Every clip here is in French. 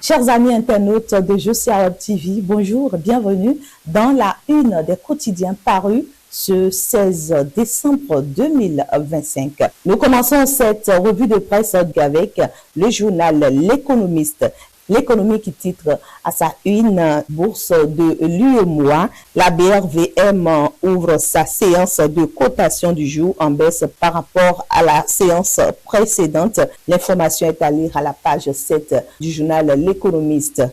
Chers amis internautes de Josia Web TV, bonjour, bienvenue dans la une des quotidiens parus ce 16 décembre 2025. Nous commençons cette revue de presse avec le journal L'Économiste. L'économie qui titre à sa une bourse de l'UEMOA, la BRVM ouvre sa séance de cotation du jour en baisse par rapport à la séance précédente. L'information est à lire à la page 7 du journal L'Économiste.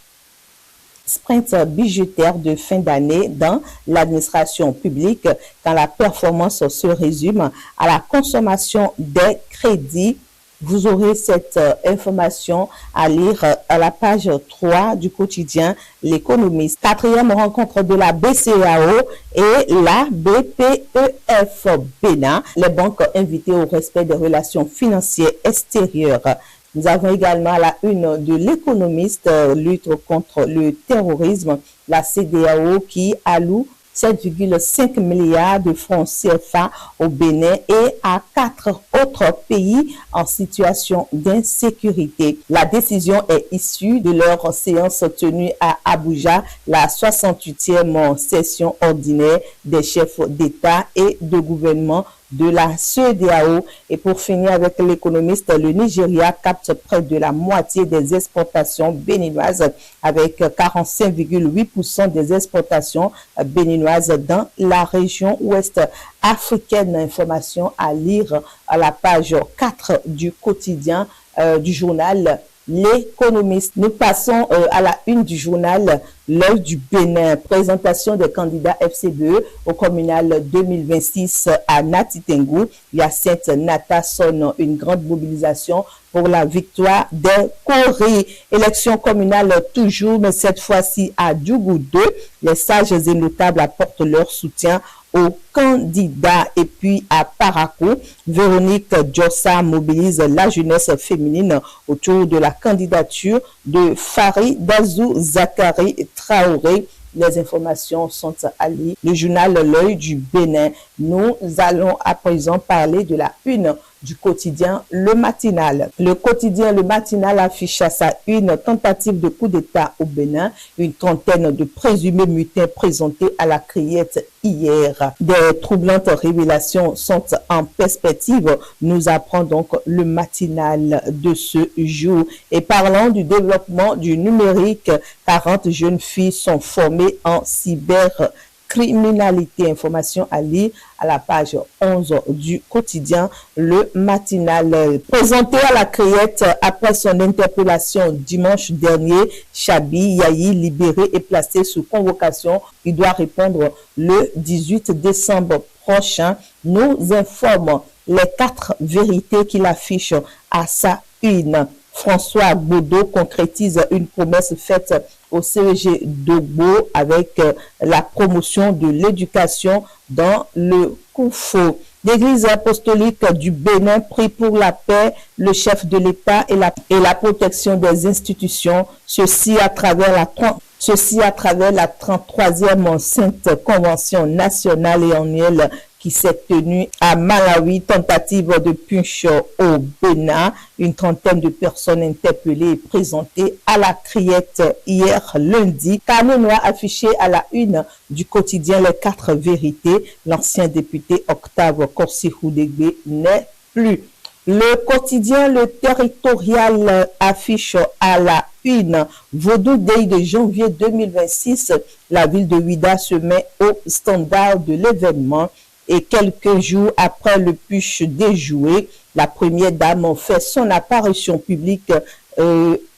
Sprint budgétaire de fin d'année dans l'administration publique quand la performance se résume à la consommation des crédits. Vous aurez cette information à lire à la page 3 du quotidien L'Économiste. Quatrième rencontre de la BCEAO et la BPEF Bénin. Les banques invitées au respect des relations financières extérieures. Nous avons également à la une de L'Économiste, lutte contre le terrorisme, la CEDEAO qui alloue 7,5 milliards de francs CFA au Bénin et à 4 autres pays en situation d'insécurité. La décision est issue de leur séance tenue à Abuja, la 68e session ordinaire des chefs d'État et de gouvernement de la CEDEAO. Et pour finir avec L'Économiste, le Nigeria capte près de la moitié des exportations béninoises avec 45,8% des exportations béninoises dans la région ouest africaine. Information à lire à la page 4 du quotidien du journal L'Économiste. Nous passons à la une du journal L'Œil du Bénin. Présentation des candidats FCBE au communal 2026 à Natitengu. Hyacinthe Nata sonne une grande mobilisation pour la victoire des Corées. Élection communale toujours, mais cette fois-ci à Djougou 2. Les sages et notables apportent leur soutien aux candidats. Et puis à Parakou, Véronique Djossa mobilise la jeunesse féminine autour de la candidature de Faridazou Zakari Traoré. Les informations sont à lire. Le journal L'Œil du Bénin. Nous allons à présent parler de la une du quotidien Le Matinal. Le quotidien Le Matinal affiche à sa une tentative de coup d'État au Bénin, une trentaine de présumés mutins présentés à la criette hier. Des troublantes révélations sont en perspective, nous apprend donc Le Matinal de ce jour. Et parlant du développement du numérique, 40 jeunes filles sont formées en cybercriminalité. Information à lire à la page 11 du quotidien Le Matinal. Présenté à la criette après son interpellation dimanche dernier, Chabi Yahi, libéré et placé sous convocation. Il doit répondre le 18 décembre prochain. Nous informe les 4 vérités qu'il affiche à sa une. François Baudot concrétise une promesse faite au CEG d'Ogbo avec la promotion de l'éducation dans le Koufo. L'Église apostolique du Bénin prie pour la paix, le chef de l'État et la protection des institutions, ceci à travers la 33e Sainte Convention nationale et annuelle qui s'est tenue à Malawi, tentative de putsch au Bénin. Une trentaine de personnes interpellées et présentées à la criette hier lundi. Canonnois affiché à la une du quotidien Les 4 vérités. L'ancien député Octave Korsi-Houdegbe n'est plus. Le quotidien Le Territorial affiche à la une Vaudou Day de janvier 2026. La ville de Ouidah se met au standard de l'événement. Et quelques jours après le putsch déjoué, la première dame fait son apparition publique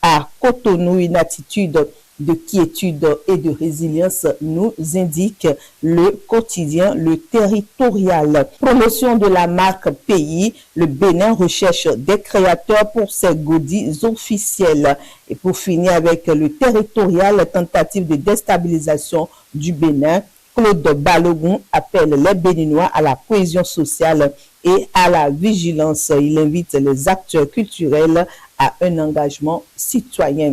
à Cotonou. Une attitude de quiétude et de résilience, nous indique le quotidien Le Territorial. Promotion de la marque pays, le Bénin recherche des créateurs pour ses godis officiels. Et pour finir avec Le Territorial, tentative de déstabilisation du Bénin, Claude Balogun appelle les Béninois à la cohésion sociale et à la vigilance. Il invite les acteurs culturels à un engagement citoyen.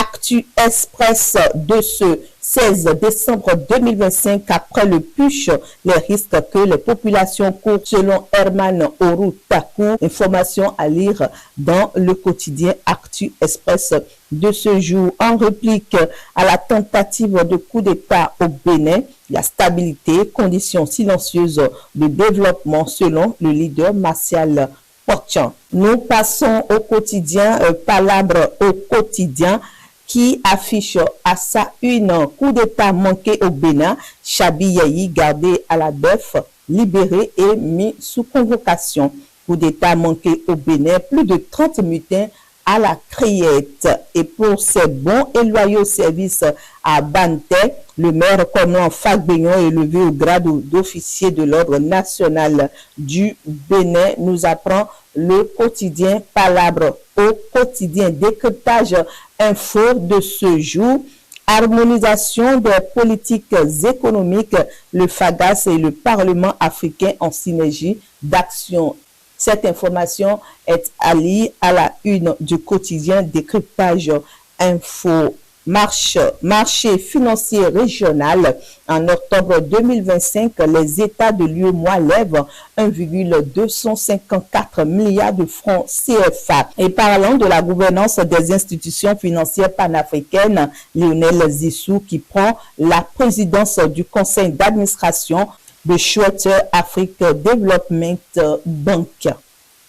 Actu Express de ce 16 décembre 2025, après le push, les risques que les populations courent selon Herman Orutaku. Information à lire dans le quotidien Actu Express de ce jour. En réplique à la tentative de coup d'État au Bénin, la stabilité, conditions silencieuses de développement selon le leader Martial Portian. Nous passons au quotidien Palabre au quotidien qui affiche à sa une coup d'État manqué au Bénin, Chabi Yayi gardé à la DEF, libéré et mis sous convocation. Coup d'État manqué au Bénin, plus de 30 mutins à la criette. Et pour ses bons et loyaux services à Bantais, le maire Conan Fagbegnon est élevé au grade d'officier de l'ordre national du Bénin, nous apprend le quotidien Palabre au quotidien. Décryptage info de ce jour. Harmonisation des politiques économiques, le FAGAS et le Parlement africain en synergie d'action. Cette information est alliée à la une du quotidien Décryptage info. Marché financier régional. En octobre 2025, les États de l'UEMOA lèvent 1,254 milliards de francs CFA. Et parlant de la gouvernance des institutions financières panafricaines, Lionel Zissou qui prend la présidence du conseil d'administration de Schwetter Afrique Development Bank.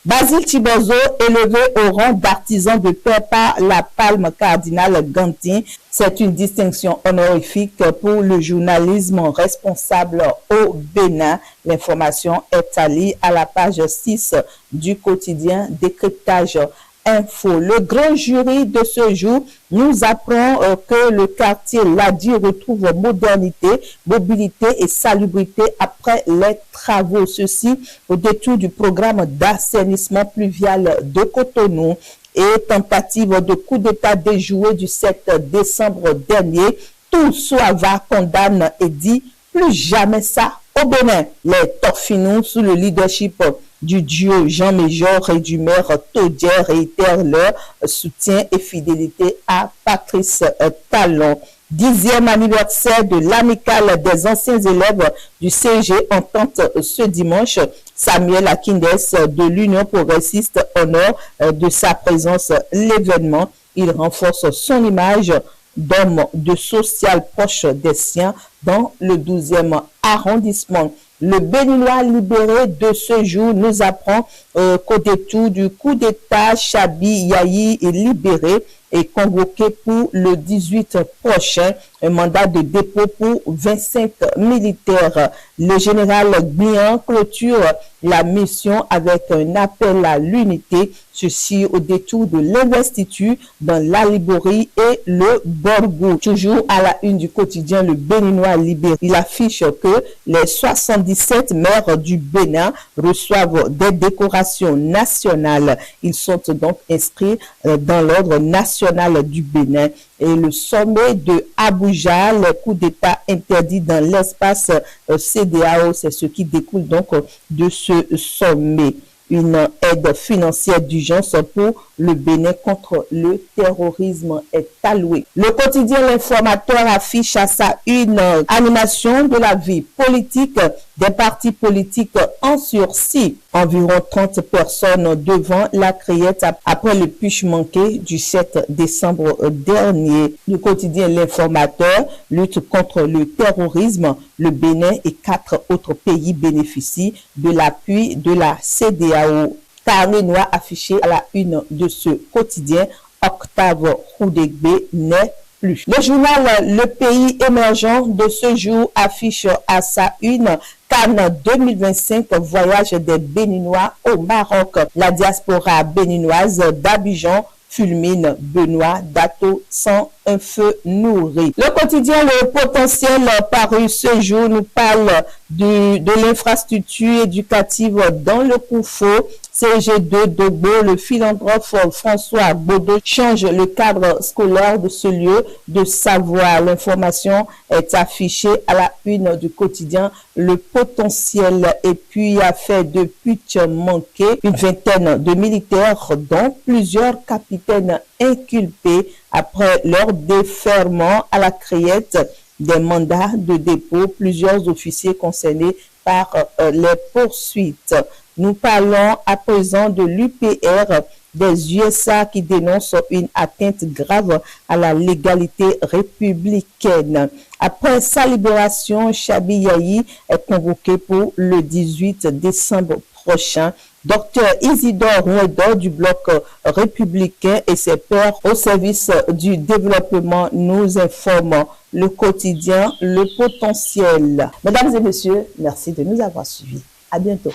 Basile Tibozo, élevé au rang d'artisan de paix par la palme cardinal Gantin, c'est une distinction honorifique pour le journalisme responsable au Bénin. L'information est alliée à la page 6 du quotidien Décryptage info. Le grand jury de ce jour nous apprend que le quartier Ladi retrouve modernité, mobilité et salubrité après les travaux. Ceci au détour du programme d'assainissement pluvial de Cotonou et tentative de coup d'État déjoué du 7 décembre dernier. Tout Soava condamne et dit plus jamais ça au Bénin. Les Torfinous sous le leadership du duo Jean Méjor et du maire Taudière réitèrent leur soutien et fidélité à Patrice Talon. 10e anniversaire de l'amicale des anciens élèves du CG Entente ce dimanche. Samuel Akindes de l'Union progressiste honore de sa présence l'événement. Il renforce son image d'homme de social proche des siens dans le 12e arrondissement. Le Béninois libéré de ce jour nous apprend qu'au détour du coup d'État, Chabi Yayi est libéré et convoqué pour le 18 prochain, un mandat de dépôt pour 25 militaires. Le général Gbian clôture la mission avec un appel à l'unité, ceci au détour de l'investiture dans la Liborie et le Borgou. Toujours à la une du quotidien Le Béninois libéré, il affiche que les 77 maires du Bénin reçoivent des décorations nationales. Ils sont donc inscrits dans l'ordre national du Bénin. Et le sommet de Abuja, les coups d'État interdits dans l'espace CEDEAO, c'est ce qui découle donc de ce sommet. Une aide financière d'urgence pour le Bénin contre le terrorisme est allouée. Le quotidien L'Informateur affiche à sa une animation de la vie politique des partis politiques en sursis. Environ 30 personnes devant la criette après le push manqué du 7 décembre dernier. Le quotidien L'Informateur lutte contre le terrorisme. Le Bénin et 4 autres pays bénéficient de l'appui de la CEDEAO. Carnet noir affiché à la une de ce quotidien. Octave Roudegbe n'est plus. Le journal Le Pays émergent de ce jour affiche à sa une Cannes 2025, voyage des Béninois au Maroc. La diaspora béninoise d'Abidjan fulmine Benoît Dato sans un feu nourri. Le quotidien Le Potentiel paru ce jour nous parle de l'infrastructure éducative dans le Koufo. CG2 Dogbo, le philanthrope François Baudot change le cadre scolaire de ce lieu de savoir. L'information est affichée à la une du quotidien Le Potentiel. Et puis, affaire de putsch manqué, une vingtaine de militaires, dont plusieurs capitaines inculpés après leur déferment à la criette des mandats de dépôt. Plusieurs officiers concernés par les poursuites. Nous parlons à présent de l'UPR des USA qui dénonce une atteinte grave à la légalité républicaine. Après sa libération, Chabi Yahi est convoqué pour le 18 décembre prochain. Dr Isidore Rouedor du bloc républicain et ses pairs au service du développement nous informent. Le quotidien, le potentiel. Mesdames et messieurs, merci de nous avoir suivis. À bientôt.